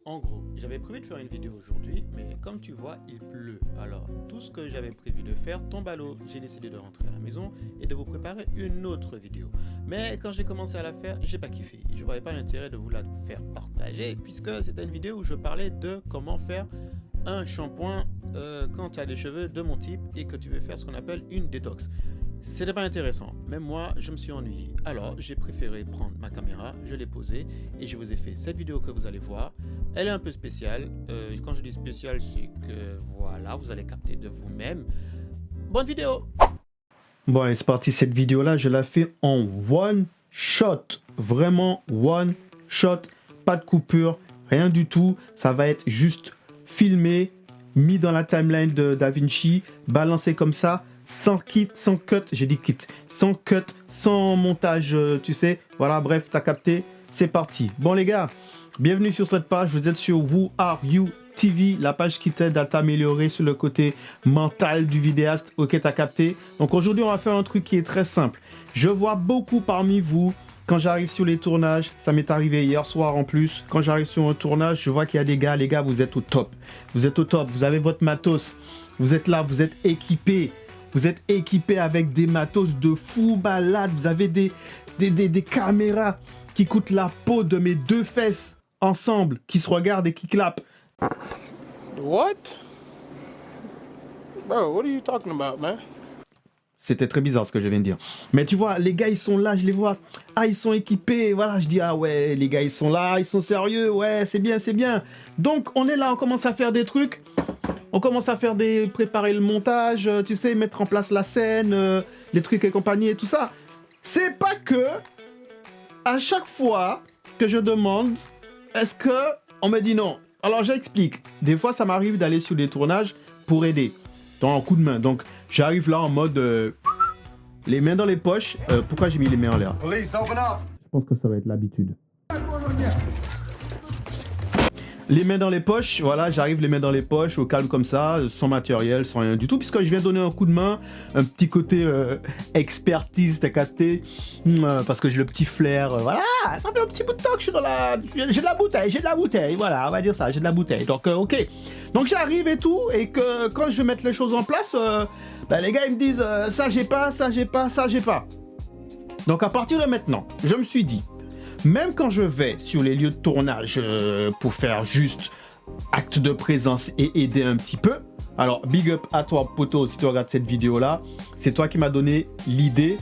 En gros, j'avais prévu de faire une vidéo aujourd'hui, mais comme tu vois, il pleut. Alors, tout ce que j'avais prévu de faire tombe à l'eau. J'ai décidé de rentrer à la maison et de vous préparer une autre vidéo. Mais quand j'ai commencé à la faire, j'ai pas kiffé. Je voyais pas l'intérêt de vous la faire partager, puisque c'était une vidéo où je parlais de comment faire un shampoing quand tu as des cheveux de mon type et que tu veux faire ce qu'on appelle une détox. C'était pas intéressant, même moi je me suis ennuyé. Alors j'ai préféré prendre ma caméra, je l'ai posée et je vous ai fait cette vidéo que vous allez voir. Elle est un peu spéciale. Quand je dis spéciale, c'est que voilà, vous allez capter de vous-même. Bonne vidéo! Bon allez, c'est parti, cette vidéo là je la fais en one shot, vraiment one shot, pas de coupure, rien du tout, ça va être juste filmé, mis dans la timeline de DaVinci, balancé comme ça, sans kit, sans cut, j'ai dit kit, sans cut, sans montage, tu sais, voilà, bref, t'as capté, c'est parti. Bon les gars, bienvenue sur cette page, vous êtes sur Who Are You TV, la page qui t'aide à t'améliorer sur le côté mental du vidéaste. Ok, t'as capté. Donc aujourd'hui, on va faire un truc qui est très simple. Je vois beaucoup parmi vous, quand j'arrive sur les tournages, ça m'est arrivé hier soir en plus, quand j'arrive sur un tournage, je vois qu'il y a des gars, les gars, vous êtes au top. Vous êtes au top, vous avez votre matos, vous êtes là, vous êtes équipés. Vous êtes équipés avec des matos de fou malade. Vous avez des caméras qui coûtent la peau de mes deux fesses ensemble, qui se regardent et qui clapent. What? Bro, what are you talking about, man? C'était très bizarre ce que je viens de dire. Mais tu vois, les gars, ils sont là, je les vois. Ah, ils sont équipés. Voilà, je dis, ah ouais, les gars, ils sont là, ils sont sérieux. Ouais, c'est bien, c'est bien. Donc, on est là, on commence à faire des trucs. On commence à faire préparer le montage, tu sais, mettre en place la scène, les trucs et compagnie et tout ça. C'est pas que, à chaque fois que je demande, est-ce que on me dit non? Alors j'explique. Des fois, ça m'arrive d'aller sur des tournages pour aider, dans un coup de main. Donc, j'arrive là en mode les mains dans les poches. Pourquoi j'ai mis les mains en l'air? Police, open up! Je pense que ça va être l'habitude. Les mains dans les poches, voilà, j'arrive les mains dans les poches, au calme comme ça, sans matériel, sans rien du tout, puisque je viens donner un coup de main, un petit côté expertise, t'as capté, parce que j'ai le petit flair, voilà, ça fait un petit bout de temps que je suis dans la... J'ai de la bouteille, voilà, on va dire ça, j'ai de la bouteille, donc ok. Donc j'arrive et tout, et que quand je vais mettre les choses en place, les gars ils me disent, ça j'ai pas, ça j'ai pas, ça j'ai pas. Donc à partir de maintenant, je me suis dit, même quand je vais sur les lieux de tournage pour faire juste acte de présence et aider un petit peu, alors big up à toi poto si tu regardes cette vidéo là, c'est toi qui m'as donné l'idée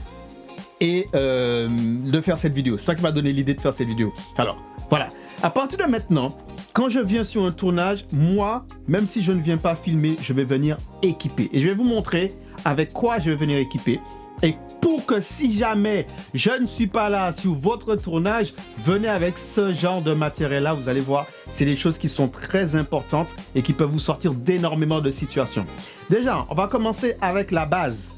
et de faire cette vidéo, c'est toi qui m'as donné l'idée de faire cette vidéo. Alors voilà, à partir de maintenant, quand je viens sur un tournage, moi, même si je ne viens pas filmer, je vais venir équiper et je vais vous montrer avec quoi je vais venir équiper. Et pour que si jamais je ne suis pas là sur votre tournage, venez avec ce genre de matériel-là. Vous allez voir, c'est des choses qui sont très importantes et qui peuvent vous sortir d'énormément de situations. Déjà, on va commencer avec la base.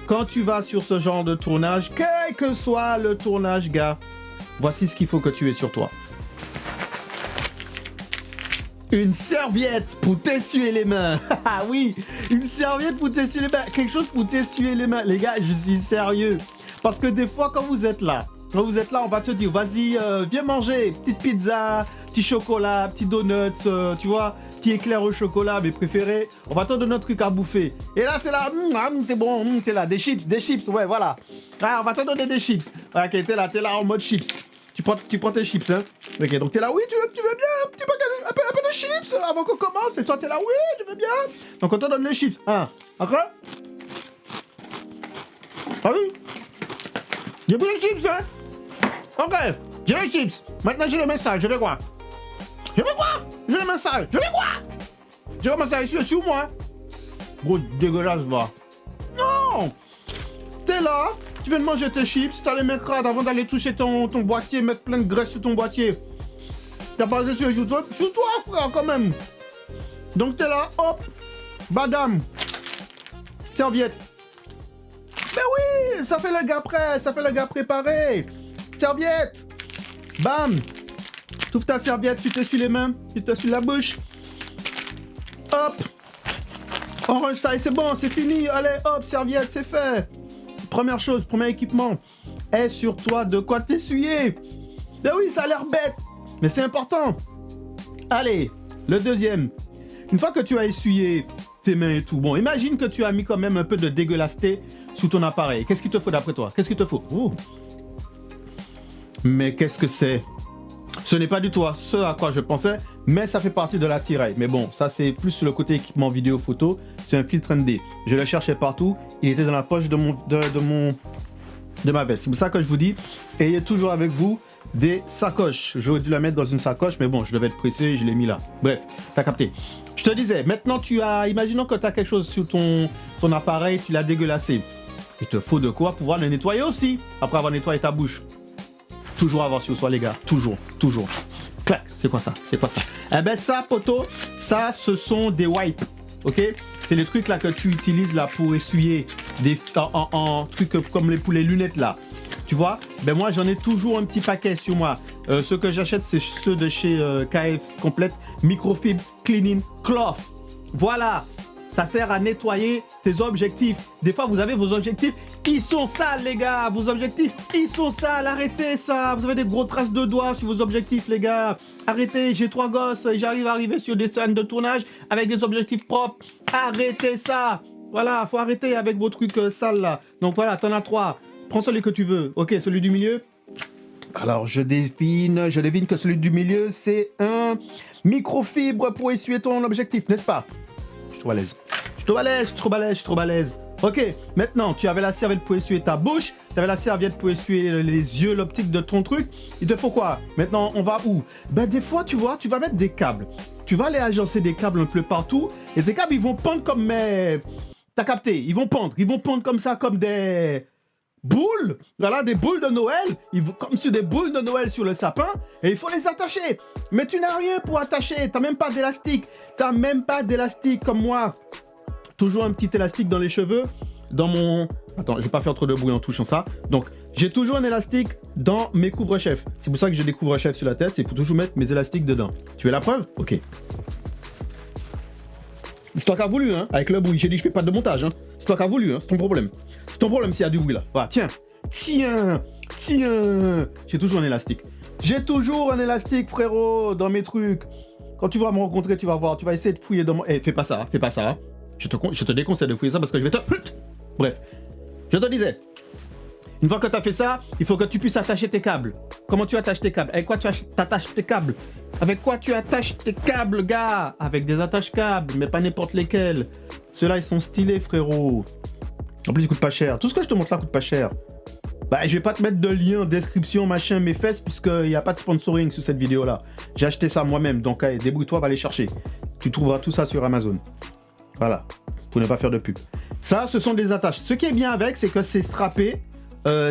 Quand tu vas sur ce genre de tournage, quel que soit le tournage, gars, voici ce qu'il faut que tu aies sur toi. Une serviette pour t'essuyer les mains. Ah oui, une serviette pour t'essuyer les mains. Quelque chose pour t'essuyer les mains. Les gars, je suis sérieux. Parce que des fois, quand vous êtes là, on va te dire, vas-y, viens manger. Petite pizza, petit chocolat, petit donut, tu vois, petit éclair au chocolat, mes préférés. On va te donner un truc à bouffer. Et là, c'est là, c'est bon, c'est là, des chips, ouais, voilà. Ah, on va te donner des chips. Ok, t'es là en mode chips. Tu prends tes chips, hein. Ok, donc t'es là, oui, tu veux bien un petit peu de chips avant qu'on commence. Et toi, t'es là, oui, tu veux bien. Donc on te donne les chips. Ok. Ah oui. J'ai pris les chips, hein. Ok, j'ai les chips. Maintenant, j'ai le message. Je vais quoi? J'ai le message. J'ai le message sur moi. Gros dégueulasse, va. Non. T'es là. Tu viens de manger tes chips, t'as les mains crades avant d'aller toucher ton boîtier, mettre plein de graisse sur ton boîtier. T'as pas de sur toi, frère, quand même. Donc t'es là, hop, badam, serviette. Mais oui, ça fait le gars prêt, ça fait le gars préparé. Serviette, bam. T'ouvres ta serviette, tu t'essuies les mains, tu t'essuies la bouche. Hop, on range ça et c'est bon, c'est fini. Allez, hop, serviette, c'est fait. Première chose, premier équipement, est sur toi de quoi t'essuyer. Ben oui, ça a l'air bête, mais c'est important. Allez, le deuxième. Une fois que tu as essuyé tes mains et tout, bon, imagine que tu as mis quand même un peu de dégueulasseté sous ton appareil. Qu'est-ce qu'il te faut d'après toi? Qu'est-ce qu'il te faut? Oh. Mais qu'est-ce que c'est? Ce n'est pas du tout ce à quoi je pensais, mais ça fait partie de l'attirail. Mais bon, ça c'est plus sur le côté équipement vidéo photo. C'est un filtre ND. Je le cherchais partout. Il était dans la poche de ma veste. C'est pour ça que je vous dis, ayez toujours avec vous des sacoches. J'aurais dû la mettre dans une sacoche, mais bon, je devais être pressé, je l'ai mis là. Bref, t'as capté. Je te disais, maintenant imaginons que tu as quelque chose sur ton appareil, tu l'as dégueulassé. Il te faut de quoi pouvoir le nettoyer aussi, après avoir nettoyé ta bouche. Toujours avoir sur soi, les gars. Toujours. Clac, c'est quoi ça? Eh ben ça, poteau, ça, ce sont des wipes. Ok? C'est les trucs là que tu utilises là pour essuyer en trucs comme pour les lunettes là. Tu vois? Ben moi, j'en ai toujours un petit paquet sur moi. Ceux que j'achète, c'est ceux de chez KF Complete Microfibre Cleaning Cloth. Voilà. Ça sert à nettoyer tes objectifs. Des fois, vous avez vos objectifs qui sont sales, les gars. Vos objectifs, ils sont sales. Arrêtez ça. Vous avez des grosses traces de doigts sur vos objectifs, les gars. Arrêtez. J'ai 3 gosses. J'arrive à arriver sur des scènes de tournage avec des objectifs propres. Arrêtez ça. Voilà, faut arrêter avec vos trucs sales, là. Donc voilà, t'en as 3. Prends celui que tu veux. Ok, celui du milieu. Alors, je devine que celui du milieu, c'est un microfibre pour essuyer ton objectif, n'est-ce pas? Je suis trop balèze. Ok, maintenant, tu avais la serviette pour essuyer ta bouche, tu avais la serviette pour essuyer les yeux, l'optique de ton truc. Il te faut quoi? Maintenant, on va où? Ben, des fois, tu vois, tu vas mettre des câbles. Tu vas aller agencer des câbles un peu partout, et ces câbles, ils vont pendre comme T'as capté? Ils vont pendre comme ça, comme des boules, voilà, des boules de Noël, comme sur des boules de Noël sur le sapin, et il faut les attacher. Mais tu n'as rien pour attacher, t'as même pas d'élastique comme moi. Toujours un petit élastique dans les cheveux, Attends, je vais pas faire trop de bruit en touchant ça. Donc, j'ai toujours un élastique dans mes couvre-chefs. C'est pour ça que j'ai des couvre-chefs sur la tête, c'est pour toujours mettre mes élastiques dedans. Tu veux la preuve? Ok. C'est toi qui as voulu, hein, avec le bruit. J'ai dit, je fais pas de montage, hein. C'est toi qui as voulu, hein, c'est ton problème. C'est ton problème s'il y a du bruit là. Voilà, tiens. J'ai toujours un élastique. Frérot, dans mes trucs. Quand tu vas me rencontrer, tu vas voir, tu vas essayer de fouiller dans mon... fais pas ça. Je te déconseille de fouiller ça parce que je vais te... Bref, je te disais. Une fois que tu as fait ça, il faut que tu puisses attacher tes câbles. Comment tu attaches tes câbles? Avec quoi tu attaches tes câbles? Avec quoi tu attaches tes câbles, gars? Avec des attaches-câbles, mais pas n'importe lesquels. Ceux-là, ils sont stylés, frérot. En plus, ils coûtent pas cher. Tout ce que je te montre là coûte pas cher. Bah, je vais pas te mettre de lien, description, machin, mes fesses, puisqu'il n'y a pas de sponsoring sur cette vidéo-là. J'ai acheté ça moi-même, donc allez, débrouille-toi, va les chercher. Tu trouveras tout ça sur Amazon. Voilà, pour ne pas faire de pub. Ça, ce sont des attaches. Ce qui est bien avec, c'est que c'est strappé.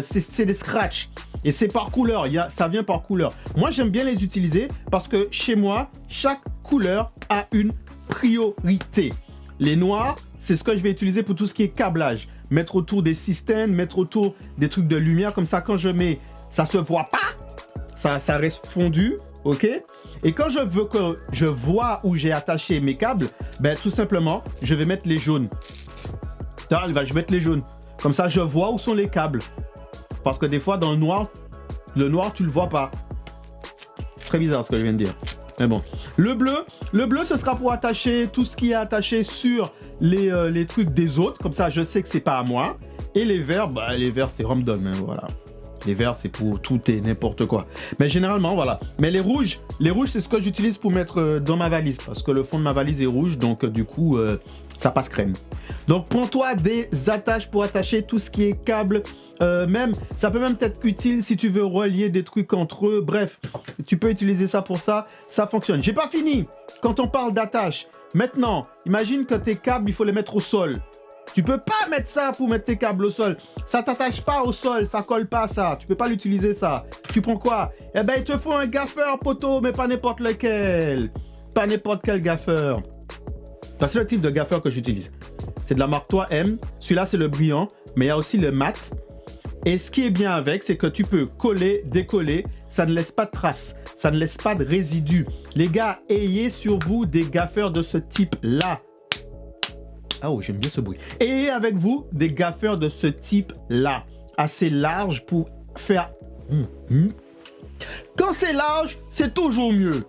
C'est des scratchs et c'est par couleur, ça vient par couleur. Moi j'aime bien les utiliser parce que chez moi chaque couleur a une priorité. Les noirs, c'est ce que je vais utiliser pour tout ce qui est câblage, mettre autour des systèmes, mettre autour des trucs de lumière, comme ça quand je mets, ça se voit pas, ça reste fondu, ok. Et quand je veux que je vois où j'ai attaché mes câbles, ben tout simplement je vais mettre les jaunes. Je vais mettre les jaunes. Comme ça, je vois où sont les câbles. Parce que des fois, dans le noir, tu le vois pas. Très bizarre ce que je viens de dire. Mais bon. Le bleu, ce sera pour attacher tout ce qui est attaché sur les trucs des autres. Comme ça, je sais que c'est pas à moi. Et les verts, c'est random. Hein, voilà. Les verts, c'est pour tout et n'importe quoi. Mais généralement, voilà. Mais les rouges, c'est ce que j'utilise pour mettre dans ma valise. Parce que le fond de ma valise est rouge. Donc, du coup, ça passe crème. Donc, prends-toi des attaches pour attacher tout ce qui est câble. Ça peut même être utile si tu veux relier des trucs entre eux. Bref, tu peux utiliser ça pour ça. Ça fonctionne. J'ai pas fini. Quand on parle d'attache, maintenant, imagine que tes câbles, il faut les mettre au sol. Tu peux pas mettre ça pour mettre tes câbles au sol. Ça t'attache pas au sol, ça colle pas ça. Tu peux pas l'utiliser ça. Tu prends quoi? Eh ben, il te faut un gaffeur, poteau, mais pas n'importe lequel. Pas n'importe quel gaffeur. C'est le type de gaffeur que j'utilise. C'est de la marque 3M. Celui-là, c'est le brillant, mais il y a aussi le mat. Et ce qui est bien avec, c'est que tu peux coller, décoller. Ça ne laisse pas de traces. Ça ne laisse pas de résidus. Les gars, ayez sur vous des gaffeurs de ce type-là. Ah oh, j'aime bien ce bruit. Ayez avec vous des gaffeurs de ce type-là. Assez large pour faire... Quand c'est large, c'est toujours mieux.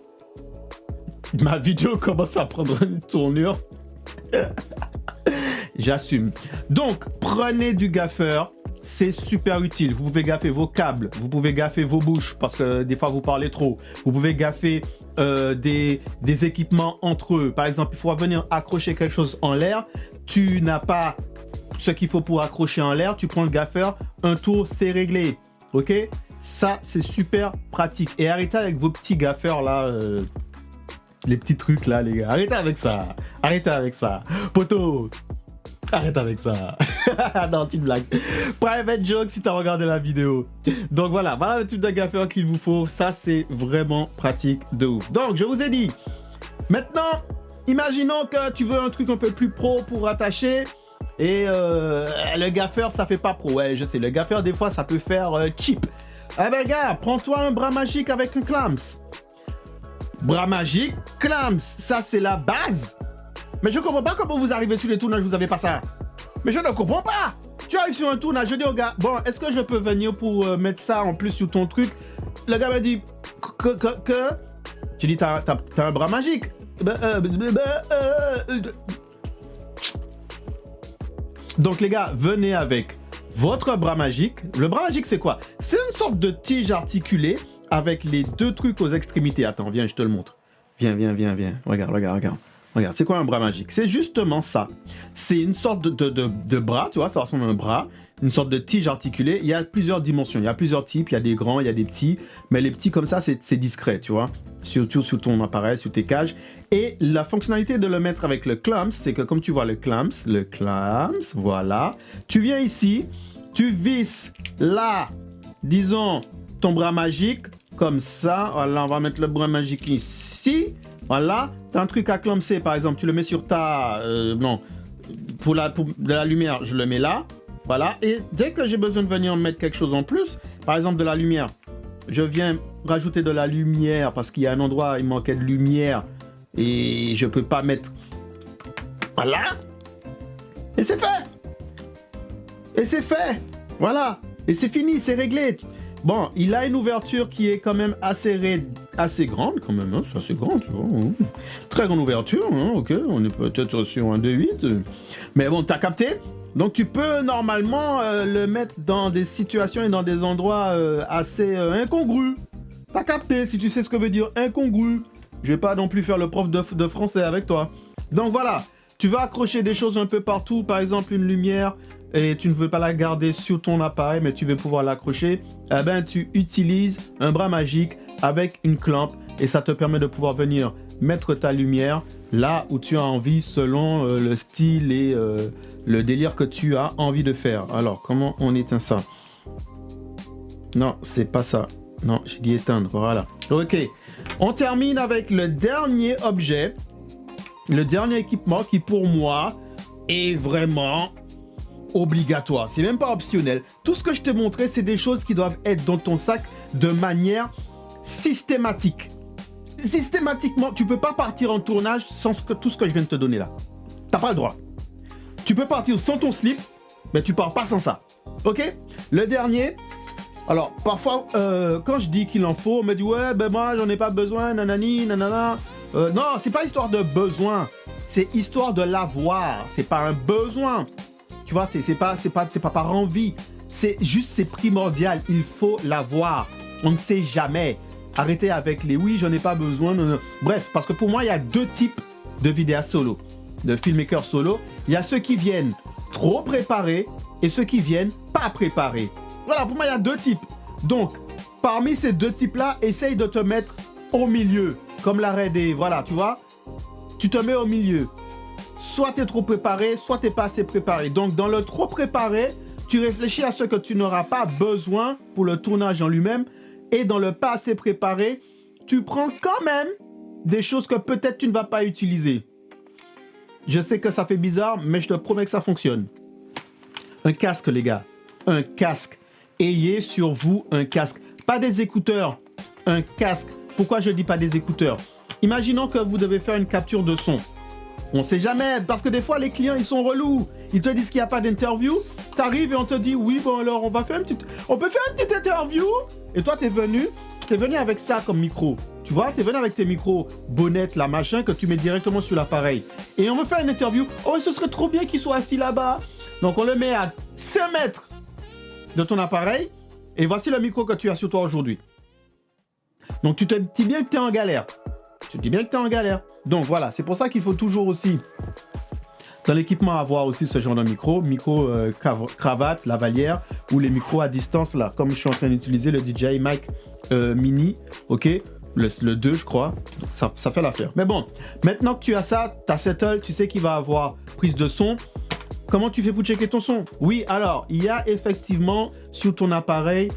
Ma vidéo commence à prendre une tournure. J'assume. Donc, prenez du gaffeur. C'est super utile. Vous pouvez gaffer vos câbles. Vous pouvez gaffer vos bouches parce que des fois, vous parlez trop. Vous pouvez gaffer des équipements entre eux. Par exemple, il faut venir accrocher quelque chose en l'air. Tu n'as pas ce qu'il faut pour accrocher en l'air. Tu prends le gaffeur. Un tour, c'est réglé. OK? Ça, c'est super pratique. Et arrêtez avec vos petits gaffeurs là. Les petits trucs là, les gars. Arrêtez avec ça. Arrêtez avec ça. Poto. Arrête avec ça. Non, petite blague. Private joke si t'as regardé la vidéo. Donc voilà le type de gaffeur qu'il vous faut. Ça, c'est vraiment pratique de ouf. Donc, je vous ai dit. Maintenant, imaginons que tu veux un truc un peu plus pro pour attacher. Et le gaffeur, ça fait pas pro. Ouais, je sais. Le gaffeur, des fois, ça peut faire cheap. Eh ben, gars, prends-toi un bras magique avec un clams. Bras magique, clams. Ça, c'est la base. Mais je comprends pas comment vous arrivez sur les tournages, vous avez pas ça. Mais je ne comprends pas. Tu arrives sur un tournage, je dis au gars, bon, est-ce que je peux venir pour mettre ça en plus sur ton truc? Le gars m'a dit, que? Tu dis, t'as un bras magique. Donc les gars, venez avec votre bras magique. Le bras magique, c'est quoi? C'est une sorte de tige articulée avec les deux trucs aux extrémités. Attends, viens, je te le montre. Viens. Regarde. Regarde, c'est quoi un bras magique? C'est justement ça. C'est une sorte de bras, tu vois, ça ressemble à un bras, une sorte de tige articulée. Il y a plusieurs dimensions, il y a plusieurs types, il y a des grands, il y a des petits, mais les petits comme ça, c'est discret, tu vois, surtout sur ton appareil, sur tes cages. Et la fonctionnalité de le mettre avec le clamps, c'est que comme tu vois le clamps, voilà, tu viens ici, tu visses là, disons, ton bras magique, comme ça, voilà, on va mettre le bras magique ici. Voilà, t'as un truc à clamser, par exemple, tu le mets sur ta... pour de la lumière, je le mets là. Voilà, et dès que j'ai besoin de venir mettre quelque chose en plus, par exemple de la lumière, je viens rajouter de la lumière parce qu'il y a un endroit, il manquait de lumière et je peux pas mettre... Voilà. Et c'est fait. Voilà, et c'est fini, c'est réglé. Bon, il a une ouverture qui est quand même assez grande, quand même, hein, c'est assez grand, tu vois. Très grande ouverture, hein, ok, on est peut-être sur un 2.8. Mais bon, t'as capté? Donc tu peux normalement le mettre dans des situations et dans des endroits assez incongrus. T'as capté, si tu sais ce que veut dire incongru. Je vais pas non plus faire le prof de français avec toi. Donc voilà, tu vas accrocher des choses un peu partout, par exemple une lumière, et tu ne veux pas la garder sur ton appareil, mais tu veux pouvoir l'accrocher, eh ben tu utilises un bras magique avec une clampe et ça te permet de pouvoir venir mettre ta lumière là où tu as envie selon le style et le délire que tu as envie de faire. Alors, comment on éteint ça? Non, c'est pas ça. Non, j'ai dit éteindre, voilà. Ok, on termine avec le dernier objet, le dernier équipement qui pour moi est vraiment... obligatoire, c'est même pas optionnel. Tout ce que je te montrais, c'est des choses qui doivent être dans ton sac de manière systématique. Systématiquement, tu peux pas partir en tournage sans tout ce que je viens de te donner là. T'as pas le droit. Tu peux partir sans ton slip, mais tu pars pas sans ça. Ok? Le dernier, alors parfois quand je dis qu'il en faut, on me dit ouais ben moi j'en ai pas besoin, nanani, nanana. Non, c'est pas histoire de besoin, c'est histoire de l'avoir. C'est pas un besoin. Tu vois, c'est pas par envie. C'est juste, c'est primordial. Il faut l'avoir. On ne sait jamais. Arrêtez avec les oui, j'en ai pas besoin. Non. Bref, parce que pour moi, il y a deux types de vidéastes solo, de filmmakers solo. Il y a ceux qui viennent trop préparés et ceux qui viennent pas préparés. Voilà, pour moi, il y a deux types. Donc, parmi ces deux types-là, essaye de te mettre au milieu. Comme l'arrêt des... Voilà, tu vois. Tu te mets au milieu. Soit tu es trop préparé, soit tu n'es pas assez préparé. Donc, dans le trop préparé, tu réfléchis à ce que tu n'auras pas besoin pour le tournage en lui-même. Et dans le pas assez préparé, tu prends quand même des choses que peut-être tu ne vas pas utiliser. Je sais que ça fait bizarre, mais je te promets que ça fonctionne. Un casque, les gars. Un casque. Ayez sur vous un casque. Pas des écouteurs. Un casque. Pourquoi je dis pas des écouteurs? Imaginons que vous devez faire une capture de son. On sait jamais, parce que des fois, les clients, ils sont relous. Ils te disent qu'il n'y a pas d'interview. Tu arrives et on te dit, oui, bon alors, on peut faire une petite interview. Et toi, tu es venu, t'es venu avec ça comme micro. Tu vois, t'es venu avec tes micros, bonnettes, la machin, que tu mets directement sur l'appareil. Et on me fait une interview. Oh, ce serait trop bien qu'il soit assis là-bas. Donc on le met à 5 mètres de ton appareil. Et voici le micro que tu as sur toi aujourd'hui. Donc tu te dis bien que tu es en galère. Tu te dis bien que tu es en galère. Donc voilà, c'est pour ça qu'il faut toujours aussi, dans l'équipement, avoir aussi ce genre de micro. Cravate, lavalière, ou les micros à distance là. Comme je suis en train d'utiliser le DJI Mic Mini. Ok, le 2 je crois. Ça fait l'affaire. Mais bon, maintenant que tu as ça, ta settle, tu sais qu'il va avoir prise de son. Comment tu fais pour checker ton son? Oui, alors, il y a effectivement sur ton appareil,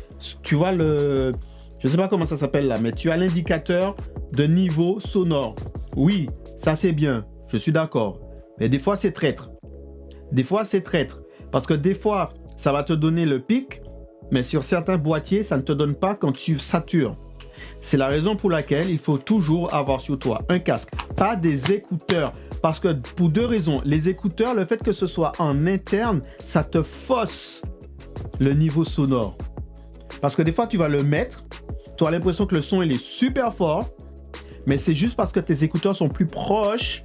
tu vois je ne sais pas comment ça s'appelle là, mais tu as l'indicateur de niveau sonore. Oui, ça c'est bien, je suis d'accord. Mais des fois, c'est traître. Parce que des fois, ça va te donner le pic, mais sur certains boîtiers, ça ne te donne pas quand tu satures. C'est la raison pour laquelle il faut toujours avoir sur toi un casque, pas des écouteurs. Parce que pour 2 raisons. Les écouteurs, le fait que ce soit en interne, ça te fausse le niveau sonore. Parce que des fois, tu vas le mettre, tu as l'impression que le son il est super fort, mais c'est juste parce que tes écouteurs sont plus proches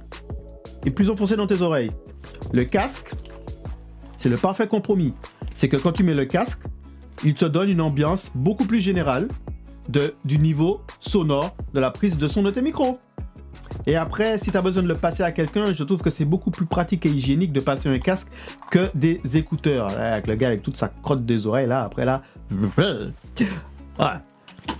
et plus enfoncés dans tes oreilles. Le casque, c'est le parfait compromis. C'est que quand tu mets le casque, il te donne une ambiance beaucoup plus générale du niveau sonore de la prise de son de tes micros. Et après, si tu as besoin de le passer à quelqu'un, je trouve que c'est beaucoup plus pratique et hygiénique de passer un casque que des écouteurs. Avec le gars avec toute sa crotte des oreilles, là, après là. Ouais.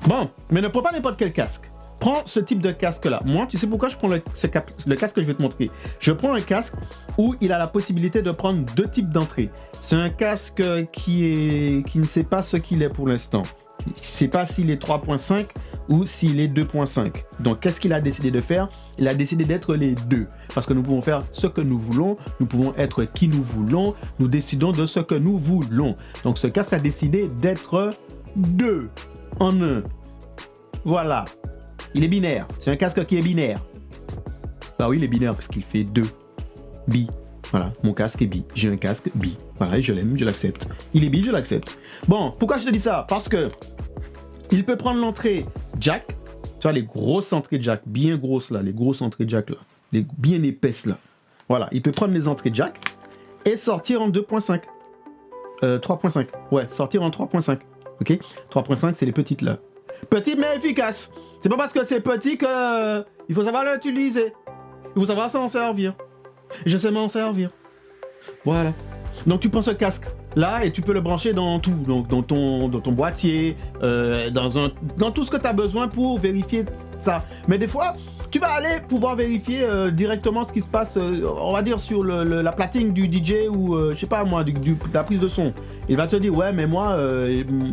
Bon, mais ne prends pas n'importe quel casque. Prends ce type de casque-là. Moi, tu sais pourquoi je prends le casque que je vais te montrer. Je prends un casque où il a la possibilité de prendre 2 types d'entrée. C'est un casque qui ne sait pas ce qu'il est pour l'instant. Il ne sait pas s'il est 3.5 ou s'il est 2.5. Donc, qu'est-ce qu'il a décidé de faire? Il a décidé d'être les 2. Parce que nous pouvons faire ce que nous voulons, nous pouvons être qui nous voulons, nous décidons de ce que nous voulons. Donc, ce casque a décidé d'être 2 en 1. Voilà. Il est binaire. C'est un casque qui est binaire. Bah oui, il est binaire parce qu'il fait 2. Bi. Voilà, mon casque est bi. J'ai un casque bi. Voilà, et je l'aime, je l'accepte. Il est bi, je l'accepte. Bon, pourquoi je te dis ça? Parce que il peut prendre l'entrée jack. Tu vois, les grosses entrées jack, bien grosses là, les grosses entrées jack là, les bien épaisses là. Voilà, il peut prendre les entrées jack et sortir en 2.5. 3.5. Ouais, sortir en 3.5. Ok? 3.5, c'est les petites là. Petites mais efficaces. C'est pas parce que c'est petit que il faut savoir l'utiliser. Il faut savoir s'en servir. Je sais m'en servir. Voilà. Donc tu prends ce casque là et tu peux le brancher dans tout, donc dans ton boîtier, dans tout ce que tu as besoin pour vérifier ça. Mais des fois, tu vas aller pouvoir vérifier directement ce qui se passe, on va dire sur la platine du DJ ou je sais pas moi, de la prise de son. Il va te dire ouais mais moi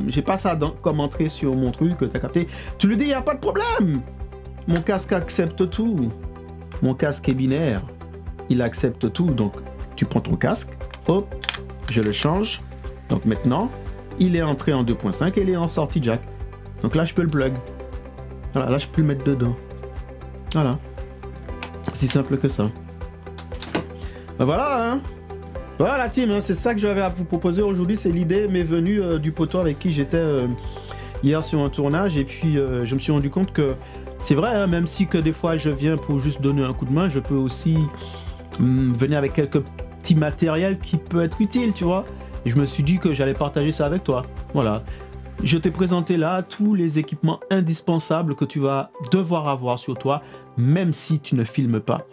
j'ai pas ça comme entrée sur mon truc, t'as capté. Tu lui dis y a pas de problème. Mon casque accepte tout. Mon casque est binaire. Il accepte tout. Donc tu prends ton casque, hop, je le change. Donc maintenant, il est entré en 2.5 et il est en sortie jack. Donc là je peux le plug. Voilà, là je peux le mettre dedans. Voilà. Aussi simple que ça. Ben voilà, hein. Voilà la team, hein. C'est ça que j'avais à vous proposer aujourd'hui. C'est l'idée m'est venue du poteau avec qui j'étais hier sur un tournage. Et puis je me suis rendu compte que c'est vrai, hein, même si que des fois je viens pour juste donner un coup de main, je peux aussi venir avec quelques petits matériels qui peut être utile, tu vois. Et je me suis dit que j'allais partager ça avec toi. Voilà. Je t'ai présenté là tous les équipements indispensables que tu vas devoir avoir sur toi, même si tu ne filmes pas.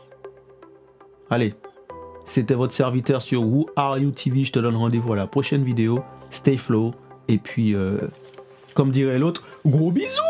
Allez, c'était votre serviteur sur Who Are You TV. Je te donne rendez-vous à la prochaine vidéo. Stay flow. Et puis, comme dirait l'autre, gros bisous!